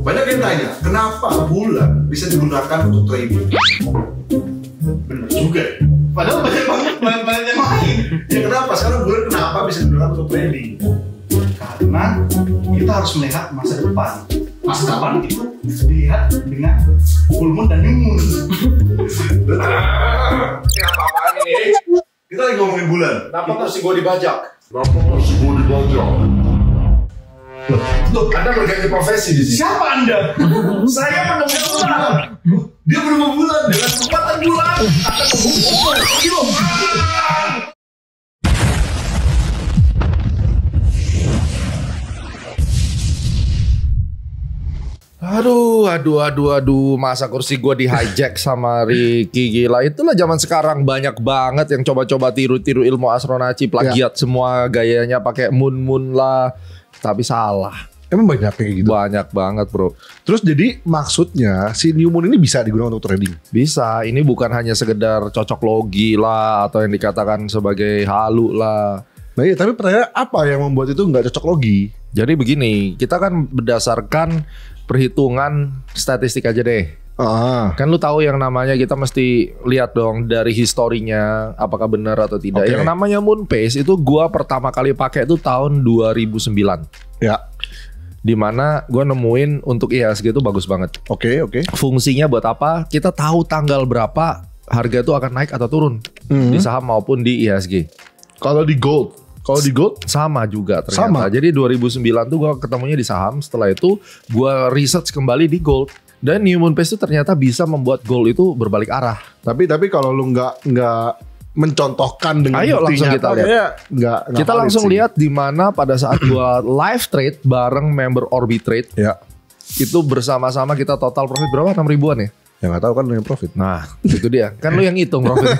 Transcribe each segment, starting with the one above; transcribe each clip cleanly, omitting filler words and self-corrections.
Banyak yang tanya, kenapa bulan bisa digunakan untuk trading? Bener juga. Padahal banyak banget bulan-bulan yang lain. Ya kenapa? Sekarang bulan kenapa bisa digunakan untuk trading? Karena kita harus melihat masa depan. Masa depan itu dilihat dengan full moon dan new moon. Ini apa-apaan ini? Kita lagi ngomongin bulan. Kenapa kursi gue dibajak? Loh, Anda berganti profesi di sini. Siapa Anda? Saya pendengar bulan. Dia berubah bulan dengan kekuatan bulan akan menghukum hidup. Aduh, masa kursi gue di hijack sama Ricky, gila. Itulah zaman sekarang banyak banget yang coba-coba tiru-tiru ilmu astronaci, plagiat semua gayanya pakai moon lah, tapi salah. Emang banyak kayak gitu? Banyak banget bro. Terus jadi maksudnya si new moon ini bisa digunakan untuk trading? Bisa, ini bukan hanya sekedar cocok logi lah atau yang dikatakan sebagai halu lah. Nah iya, tapi pertanyaan apa yang membuat itu nggak cocok logi? Jadi begini, kita kan berdasarkan perhitungan statistik aja deh. Kan lu tahu yang namanya kita mesti lihat dong dari historinya apakah benar atau tidak. Yang namanya moon phase itu gua pertama kali pakai itu tahun 2009. Ya. Dimana gua nemuin untuk IHSG itu bagus banget. Oke. Fungsinya buat apa? Kita tahu tanggal berapa harga itu akan naik atau turun di saham maupun di IHSG. Kalau di gold sama juga ternyata. Sama. Jadi 2009 tuh gue ketemunya di saham. Setelah itu gue research kembali di gold. Dan new moon phase itu ternyata bisa membuat gold itu berbalik arah. Tapi kalau lu nggak mencontohkan dengan ayo langsung kita lihat. Kita langsung lihat di mana pada saat gue live trade bareng member Orbitrade. Ya. Itu bersama-sama kita total profit berapa? 6 ribuan ya? Ya nggak tahu kan yang profit. Nah itu dia. Kan lu yang hitung profit.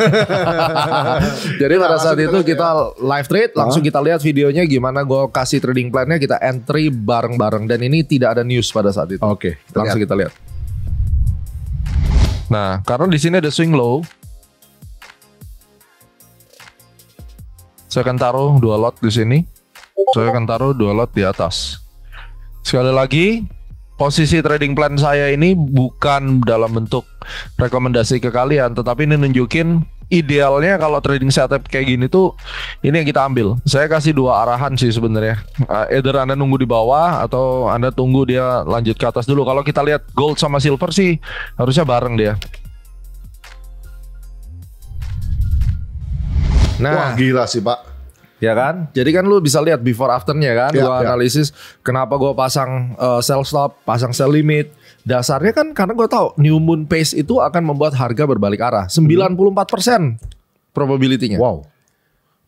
Jadi pada saat itu kita live trade. Langsung kita lihat videonya gimana gue kasih trading plan-nya. Kita entry bareng-bareng. Dan ini tidak ada news pada saat itu. Oke. Langsung kita lihat. Nah karena di sini ada swing low. Saya akan taruh 2 lot di sini. Saya akan taruh 2 lot di atas. Sekali lagi, posisi trading plan saya ini bukan dalam bentuk rekomendasi ke kalian, tetapi ini nunjukin idealnya kalau trading setup kayak gini tuh ini yang kita ambil. Saya kasih 2 arahan sih sebenarnya. Either Anda nunggu di bawah atau Anda tunggu dia lanjut ke atas dulu. Kalau kita lihat gold sama silver sih harusnya bareng dia. Wah gila sih Pak. Ya kan, jadi kan lu bisa lihat before afternya kan, gua analisis kenapa gua pasang sell stop, pasang sell limit. Dasarnya kan karena gua tahu new moon phase itu akan membuat harga berbalik arah. 94% probability-nya. Wow.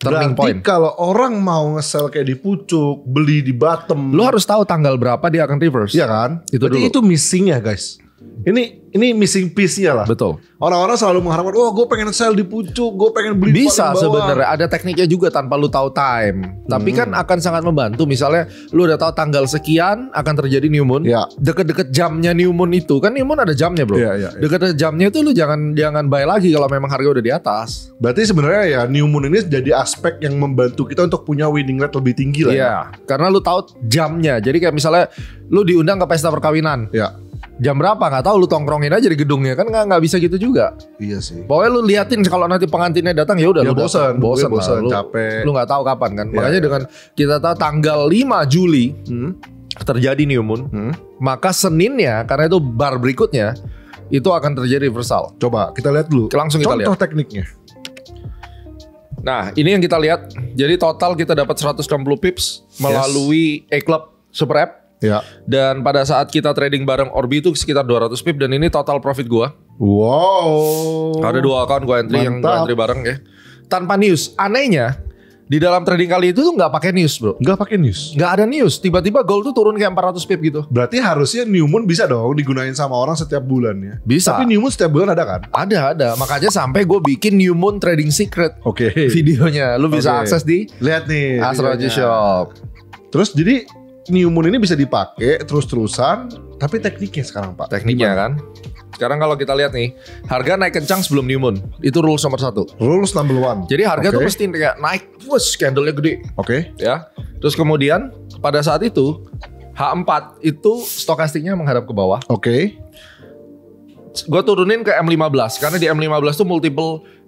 Turning point. Berarti kalau orang mau nge-sell kayak di pucuk, beli di bottom, lu harus tahu tanggal berapa dia akan reverse. Iya kan? Itu berarti dulu. itu missing ya guys. Ini missing piece-nya lah. Betul. Orang-orang selalu mengharapkan, gue pengen sell di pucuk, gue pengen beli bisa sebenarnya ada tekniknya juga tanpa lu tahu time. Tapi kan akan sangat membantu. Misalnya lu udah tahu tanggal sekian akan terjadi new moon. Ya. Deket-deket jamnya new moon itu kan new moon ada jamnya bro. Ya. Deket-deket jamnya itu lu jangan buy lagi kalau memang harga udah di atas. Berarti sebenarnya ya new moon ini jadi aspek yang membantu kita untuk punya winning rate lebih tinggi lah. Iya. Karena lu tahu jamnya. Jadi kayak misalnya lu diundang ke pesta perkawinan. Ya. Jam berapa nggak tahu, lu tongkrongin aja di gedungnya kan nggak bisa gitu juga. Iya sih. Pokoknya lu liatin kalau nanti pengantinnya datang ya udah lu bosan, lah. capek. Lu nggak tahu kapan kan. Ya, Makanya dengan kita tahu tanggal 5 Juli terjadi new moon, maka Seninnya karena itu bar berikutnya itu akan terjadi reversal. Coba kita lihat dulu. Langsung kita lihat. Contoh tekniknya. Nah, ini yang kita lihat. Jadi total kita dapat 160 pips melalui E-Club Super App. Ya. Dan pada saat kita trading bareng Orbi itu sekitar 200 pip dan ini total profit gua. Wow. Ada 2 account gua entry. Mantap. Yang gua entry bareng ya. Tanpa news. Anehnya di dalam trading kali itu tuh nggak pakai news bro. Nggak pakai news. Nggak ada news. Tiba-tiba gold tuh turun kayak 400 pip gitu. Berarti harusnya new moon bisa dong digunain sama orang setiap bulan ya. Bisa. Tapi new moon setiap bulan ada kan? Ada. Makanya sampai gue bikin new moon trading secret. Oke. Videonya lu bisa akses di lihat nih Astrology Shop. Terus jadi new moon ini bisa dipakai terus-terusan, tapi tekniknya sekarang Pak. Tekniknya kan. Sekarang kalau kita lihat nih, harga naik kencang sebelum new moon. Itu rules nomor 1. Rules number 1. Jadi harga tuh mesti kayak naik, wush, candlenya gede. Oke. Ya. Terus kemudian pada saat itu H4 itu stokastiknya menghadap ke bawah. Oke. Gue turunin ke M15 karena di M15 tuh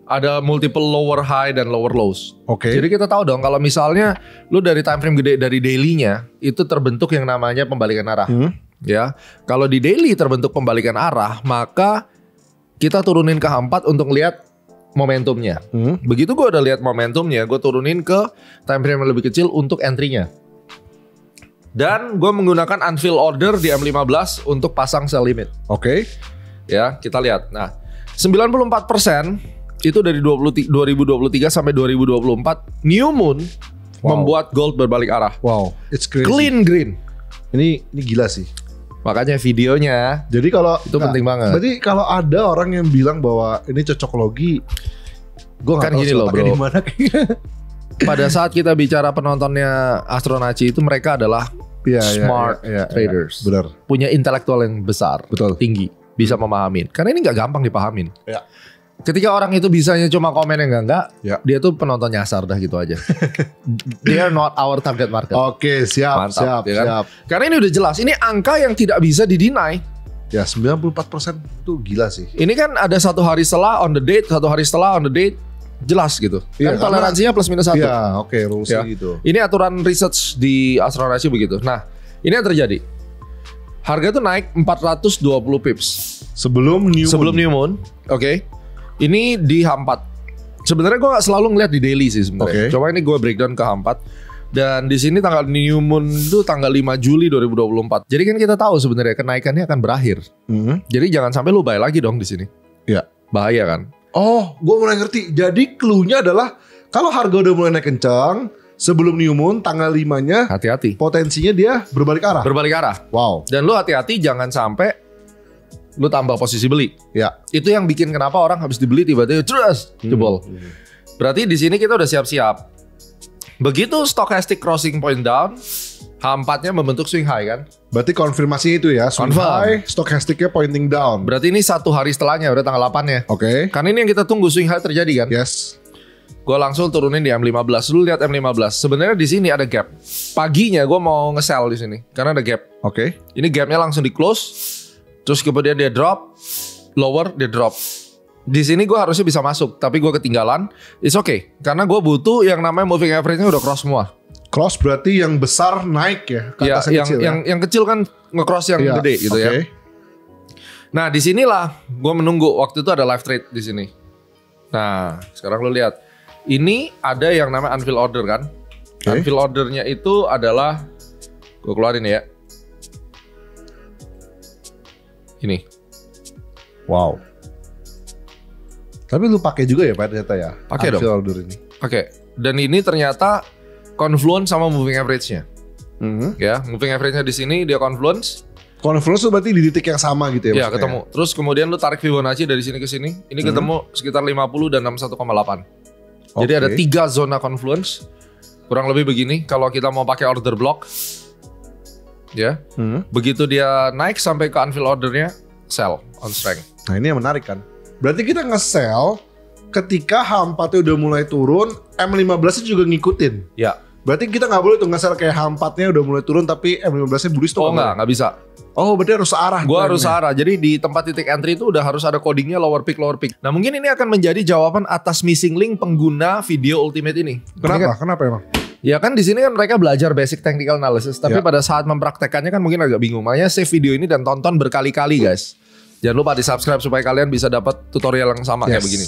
ada multiple lower high dan lower lows. Oke. Jadi kita tahu dong kalau misalnya lu dari time frame gede dari daily-nya itu terbentuk yang namanya pembalikan arah. Ya. Kalau di daily terbentuk pembalikan arah, maka kita turunin ke H4 untuk lihat momentumnya. Begitu gue udah lihat momentumnya, gue turunin ke time frame yang lebih kecil untuk entry-nya. Dan gue menggunakan unfill order di M15 untuk pasang sell limit. Oke. Ya, kita lihat. Nah, 94% itu dari 2023 sampai 2024 new moon membuat gold berbalik arah. Wow, it's crazy. Clean green. Ini gila sih. Makanya videonya Jadi kalau itu penting banget. Berarti kalau ada orang yang bilang bahwa ini cocoklogi, gue nggak Kan tahu gini sih loh, letaknya bro. di mana. Pada saat kita bicara penontonnya Astronaci itu mereka adalah smart traders. Benar. Punya intelektual yang besar, Betul. tinggi, bisa memahamin. Karena ini nggak gampang dipahamin. Ya. Ketika orang itu bisanya cuma komen yang enggak, Ya. dia tuh penonton nyasar dah gitu aja. They are not our target market. Oke, siap, Mantap, ya kan? siap. Karena ini udah jelas, ini angka yang tidak bisa didinai. Ya, 94% itu gila sih. Ini kan ada satu hari setelah on the date, satu hari setelah on the date, jelas gitu. Iya, Kan toleransinya plus minus 1. Iya, oke, rulesnya Ya. gitu. Ini aturan research di Astronaci begitu. Nah, ini yang terjadi. Harga tuh naik 420 pips Sebelum new moon. Oke. Ini di H4. Sebenarnya gue gak selalu ngeliat di daily sih sebenarnya. Oke. Coba ini gue breakdown ke H4. Dan di sini tanggal new moon itu tanggal 5 Juli 2024. Jadi kan kita tahu sebenarnya kenaikannya akan berakhir. Jadi jangan sampai lu buy lagi dong di sini. Ya. Bahaya kan? Oh, gue mulai ngerti. Jadi clue-nya adalah kalau harga udah mulai naik kencang, sebelum new moon tanggal 5-nya Hati-hati. potensinya dia berbalik arah. Berbalik arah. Wow. Dan lu hati-hati jangan sampai lu tambah posisi beli. Ya. Itu yang bikin kenapa orang habis dibeli tiba-tiba terus jebol. Berarti di sini kita udah siap-siap. Begitu stochastic crossing point down, H4-nya membentuk swing high kan? Berarti konfirmasi itu ya, swing Confirm. high, stochasticnya pointing down. Berarti ini satu hari setelahnya udah tanggal 8-nya. Oke. Kan ini yang kita tunggu swing high terjadi kan? Yes. Gue langsung turunin di M15. Lu lihat M15. Sebenarnya di sini ada gap. Paginya gue mau nge-sell di sini karena ada gap. Oke. Ini gapnya langsung di close. Terus kemudian dia drop, lower, dia drop. Di sini gue harusnya bisa masuk, tapi gue ketinggalan. It's okay, karena gue butuh yang namanya moving average-nya udah cross semua. Cross berarti yang besar naik ya, ke Ya, atas yang kecil ya. yang kecil kan nge-cross yang Iya, gede gitu oke. ya. Nah disinilah gue menunggu. Waktu itu ada live trade di sini. Nah sekarang lo lihat, ini ada yang namanya unfill order kan. Oke. Unfill ordernya itu adalah, gue keluarin ya. Ini. Wow. Tapi lu pakai juga ya Pak ternyata ya? Pakai dong. Unfill order ini. Oke. Dan ini ternyata confluence sama moving average-nya. Ya, moving average-nya di sini dia confluence. Confluence itu berarti di titik yang sama gitu ya? Ya, maksudnya? ketemu. Terus kemudian lu tarik Fibonacci dari sini ke sini. Ini ketemu sekitar 50 dan 61,8. Jadi Oke. ada 3 zona confluence. Kurang lebih begini kalau kita mau pakai order block. Ya. Begitu dia naik sampai ke unfill ordernya, sell on strength. Nah ini yang menarik kan. Berarti kita nge-sell ketika H4 udah mulai turun, M15 juga ngikutin. Ya. Berarti kita nggak boleh tuh nge-sell kayak H4-nya udah mulai turun tapi M15-nya bullish tuh Oh nggak boleh. enggak bisa. Oh berarti harus searah. Gua harus trennya. arah. Jadi di tempat titik entry itu udah harus ada codingnya lower peak, lower peak. Nah mungkin ini akan menjadi jawaban atas missing link pengguna video Ultimate ini. Ini kan- Kenapa? Kenapa emang? Ya kan di sini kan mereka belajar basic technical analysis, tapi Ya. pada saat mempraktekannya kan mungkin agak bingung. Makanya save video ini dan tonton berkali-kali guys. Jangan lupa di subscribe supaya kalian bisa dapat tutorial yang sama kayak Yes. begini.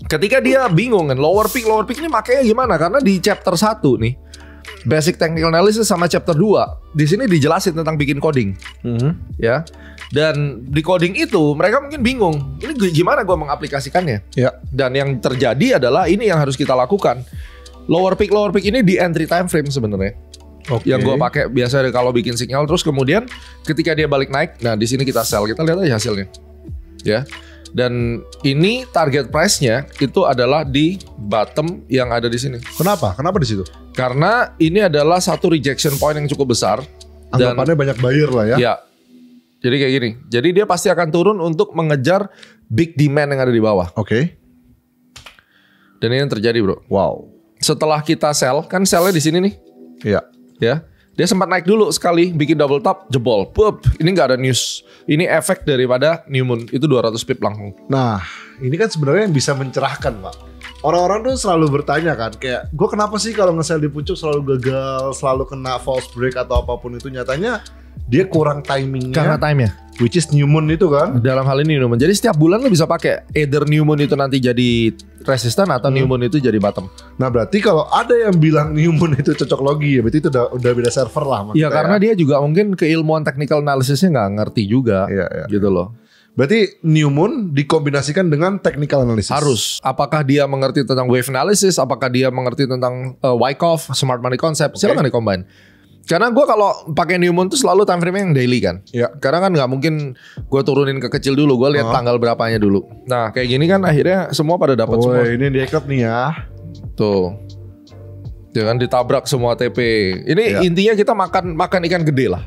Ketika dia bingung kan lower peak ini makanya gimana? Karena di chapter 1 nih basic technical analysis sama chapter 2 di sini dijelasin tentang bikin coding. Ya. Dan di coding itu mereka mungkin bingung. Ini gimana gua mengaplikasikannya? Ya. Dan yang terjadi adalah ini yang harus kita lakukan. Lower peak ini di entry time frame sebenarnya. Oke. Yang gue pakai biasa kalau bikin signal, terus kemudian ketika dia balik naik, nah di sini kita sell, kita lihat aja hasilnya, ya. Dan ini target price-nya itu adalah di bottom yang ada di sini. Kenapa? Kenapa di situ? Karena ini adalah satu rejection point yang cukup besar. Dan Anggapannya banyak buyer lah ya. ya, jadi kayak gini. Jadi dia pasti akan turun untuk mengejar big demand yang ada di bawah. Oke. Dan ini yang terjadi bro. Wow. Setelah kita sell, kan sellnya di sini nih. Iya. Ya, Dia sempat naik dulu sekali, bikin double top, jebol. Pup, ini nggak ada news. Ini efek daripada new moon. Itu 200 pip langsung. Nah, ini kan sebenarnya yang bisa mencerahkan, Pak. Orang-orang tuh selalu bertanya kan, kayak gue kenapa sih kalau nge-sell di pucuk selalu gagal, selalu kena false break atau apapun itu. Nyatanya dia kurang timingnya. Karena time-nya. Which is new moon itu kan. Dalam hal ini new moon. Jadi setiap bulan lo bisa pakai either new moon itu nanti jadi resisten atau new moon itu jadi bottom. Nah berarti kalau ada yang bilang new moon itu cocok logi ya berarti itu udah beda server lah. Iya karena dia juga mungkin keilmuan technical analysisnya nggak ngerti juga. Iya. Gitu loh. Berarti new moon dikombinasikan dengan technical analysis. Harus. Apakah dia mengerti tentang wave analysis? Apakah dia mengerti tentang Wyckoff, smart money concept? Silakan di-combine. Karena gue kalau pakai new moon tuh selalu time frame yang daily kan. Iya. Karena kan nggak mungkin gue turunin ke kecil dulu. Gue lihat tanggal berapanya dulu. Nah kayak gini kan akhirnya semua pada dapat semua. Ini di Eklep nih ya. Tuh. Jangan ditabrak semua TP. Ini intinya kita makan ikan gede lah.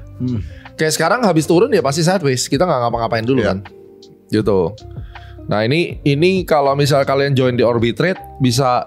Kayak sekarang habis turun ya pasti sideways. Kita nggak ngapa-ngapain dulu kan. Gitu. Nah ini kalau misal kalian join di Orbitrade bisa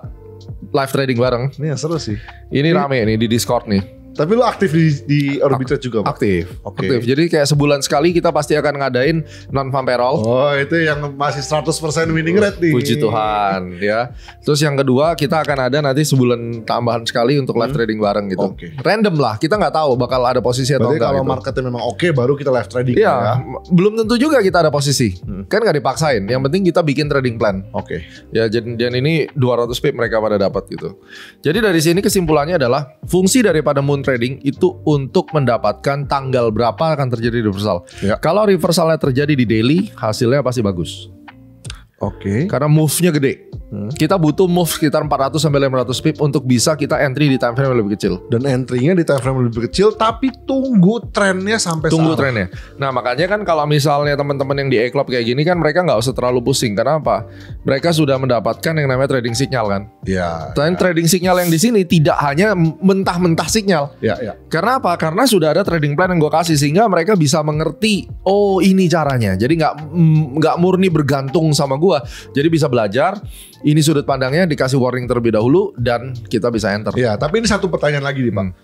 live trading bareng. Ini yang seru sih. Ini rame nih di Discord nih. Tapi lu aktif di Orbitrade juga, Pak? Aktif. Oke. Aktif. Jadi kayak sebulan sekali kita pasti akan ngadain non farm payroll. Oh, itu yang masih 100% winning rate nih. Puji Tuhan ya. Terus yang kedua kita akan ada nanti sebulan tambahan sekali untuk live trading bareng gitu. Oke. Random lah. Kita nggak tahu bakal ada posisi atau Berarti enggak. kalau gitu. marketnya memang oke baru kita live trading Iya, ya. belum tentu juga kita ada posisi. Kan nggak dipaksain. Yang penting kita bikin trading plan. Oke. Ya dan ini 200 pip mereka pada dapat gitu. Jadi dari sini kesimpulannya adalah fungsi daripada moon trading itu untuk mendapatkan tanggal berapa akan terjadi reversal. Ya. Kalau reversalnya terjadi di daily, hasilnya pasti bagus. Oke. Karena move-nya gede. Kita butuh move sekitar 400 sampai 500 pip untuk bisa kita entry di time frame yang lebih kecil. Dan entry-nya di time frame lebih kecil tapi tunggu trennya sampai Tunggu searah. trennya. Nah makanya kan kalau misalnya teman-teman yang di E-Club kayak gini kan mereka nggak usah terlalu pusing. Karena apa? Mereka sudah mendapatkan yang namanya trading signal kan. Iya. Dan trading signal yang di sini tidak hanya mentah-mentah signal. Iya. Karena apa? Karena sudah ada trading plan yang gue kasih sehingga mereka bisa mengerti. Oh ini caranya. Jadi nggak murni bergantung sama gue. Jadi bisa belajar. Ini sudut pandangnya dikasih warning terlebih dahulu dan kita bisa enter. Iya, tapi ini satu pertanyaan lagi nih, Pak.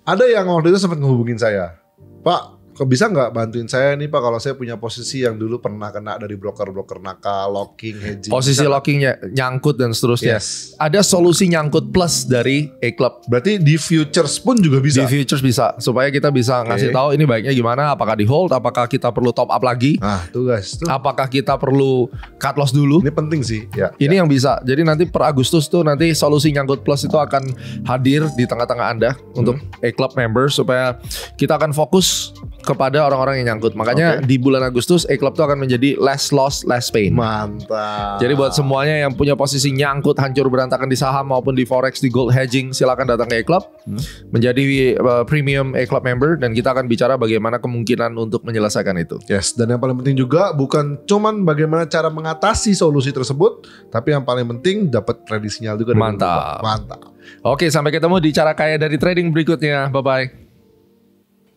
Ada yang waktu itu sempat ngehubungin saya. Pak, kok bisa nggak bantuin saya nih Pak kalau saya punya posisi yang dulu pernah kena dari broker-broker nakal, locking, hedging. Posisi Bisa lockingnya nyangkut dan seterusnya. Yes. Ada solusi nyangkut plus dari E-Club. Berarti di futures pun juga Di bisa. futures bisa supaya kita bisa ngasih tahu ini baiknya gimana, apakah di hold, apakah kita perlu top up lagi, Nah, tuh guys, tuh. apakah kita perlu cut loss dulu. Ini penting sih, ya. Ini yang bisa. Jadi nanti per Agustus tuh nanti solusi nyangkut plus itu akan hadir di tengah-tengah Anda untuk E-Club members supaya kita akan fokus kepada orang-orang yang nyangkut. Makanya di bulan Agustus E-Club tuh akan menjadi less loss, less pain. Mantap. Jadi buat semuanya yang punya posisi nyangkut hancur berantakan di saham maupun di forex, di gold hedging, silakan datang ke E-Club menjadi premium E-Club member dan kita akan bicara bagaimana kemungkinan untuk menyelesaikan itu. Yes, dan yang paling penting juga bukan cuman bagaimana cara mengatasi solusi tersebut, tapi yang paling penting dapat trading sinyal juga. Mantap. Mantap. Oke, sampai ketemu di cara kaya dari trading berikutnya. Bye bye.